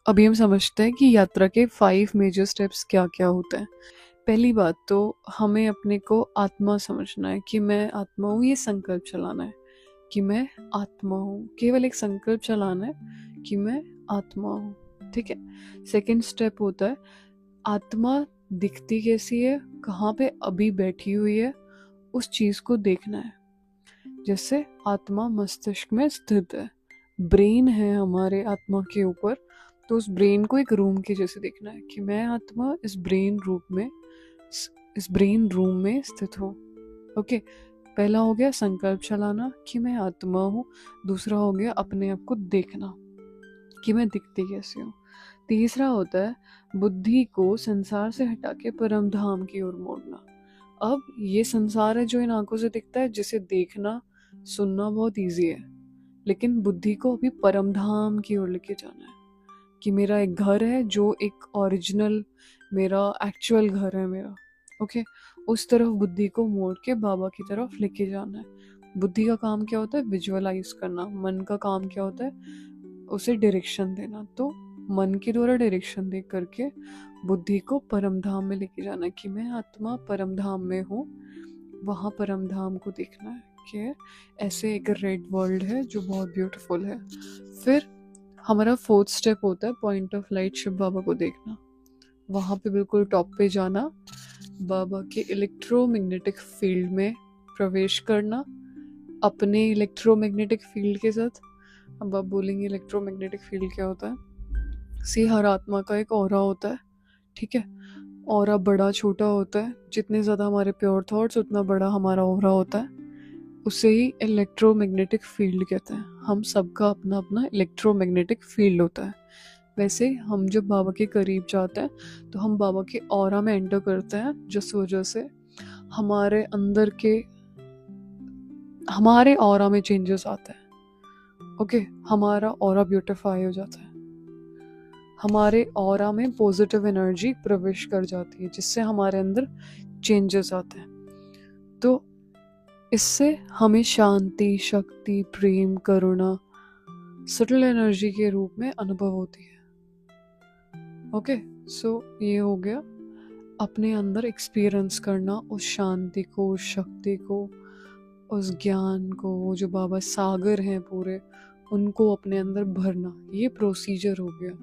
अभी हम समझते हैं कि यात्रा के 5 मेजर स्टेप्स क्या क्या होते हैं। पहली बात तो हमें अपने को आत्मा समझना है कि मैं आत्मा हूँ, ये संकल्प चलाना है कि मैं आत्मा हूँ। केवल एक संकल्प चलाना है कि मैं आत्मा हूँ, ठीक है। सेकंड स्टेप होता है आत्मा दिखती कैसी है, कहाँ पे अभी बैठी हुई है, उस चीज़ को देखना है। जैसे आत्मा मस्तिष्क में स्थित है, ब्रेन है हमारे आत्मा के ऊपर, तो उस ब्रेन को एक रूम के जैसे देखना है कि मैं आत्मा इस ब्रेन रूम में स्थित हूँ। ओके, पहला हो गया संकल्प चलाना कि मैं आत्मा हूँ। दूसरा हो गया अपने आप को देखना कि मैं दिखती कैसी हूँ। तीसरा होता है बुद्धि को संसार से हटा के परम धाम की ओर मोड़ना। अब ये संसार है जो इन आंखों से दिखता है, जिसे देखना सुनना बहुत इजी है, लेकिन बुद्धि को अभी परम धाम की ओर लेके जाना है कि मेरा एक घर है जो एक ओरिजिनल मेरा एक्चुअल घर है मेरा। ओके, उस तरफ बुद्धि को मोड़ के बाबा की तरफ लेके जाना है। बुद्धि का काम क्या होता है? विजुअलाइज करना। मन का काम क्या होता है? उसे डायरेक्शन देना। तो मन के द्वारा डायरेक्शन दे करके बुद्धि को परम धाम में लेके जाना है कि मैं आत्मा परम धाम में हूँ। वहाँ परम धाम को देखना है कि ऐसे एक रेड वर्ल्ड है जो बहुत ब्यूटीफुल है। फिर हमारा फोर्थ स्टेप होता है पॉइंट ऑफ लाइट शिव बाबा को देखना। वहाँ पे बिल्कुल टॉप पे जाना, बाबा के इलेक्ट्रोमैग्नेटिक फील्ड में प्रवेश करना अपने इलेक्ट्रोमैग्नेटिक फील्ड के साथ। अब आप बोलेंगे इलेक्ट्रोमैग्नेटिक फील्ड क्या होता है? हर आत्मा का एक ऑरा होता है, ठीक है। ऑरा बड़ा छोटा होता है, जितने ज़्यादा हमारे प्योर थॉट्स उतना बड़ा हमारा ऑरा होता है। उसे ही इलेक्ट्रोमैग्नेटिक फील्ड कहते हैं। हम सबका अपना अपना इलेक्ट्रोमैग्नेटिक फील्ड होता है। वैसे हम जब बाबा के करीब जाते हैं तो हम बाबा के ऑरा में एंटर करते हैं, जिस वजह से हमारे अंदर के हमारे ऑरा में चेंजेस आते हैं। ओके, हमारा ऑरा ब्यूटिफाई हो जाता है, हमारे ऑरा में पॉजिटिव एनर्जी प्रवेश कर जाती है, जिससे हमारे अंदर चेंजेस आते हैं। तो इससे हमें शांति, शक्ति, प्रेम, करुणा सटल एनर्जी के रूप में अनुभव होती है। ओके, सो ये हो गया अपने अंदर एक्सपीरियंस करना उस शांति को, उस शक्ति को, उस ज्ञान को, वो जो बाबा सागर हैं पूरे, उनको अपने अंदर भरना। ये प्रोसीजर हो गया।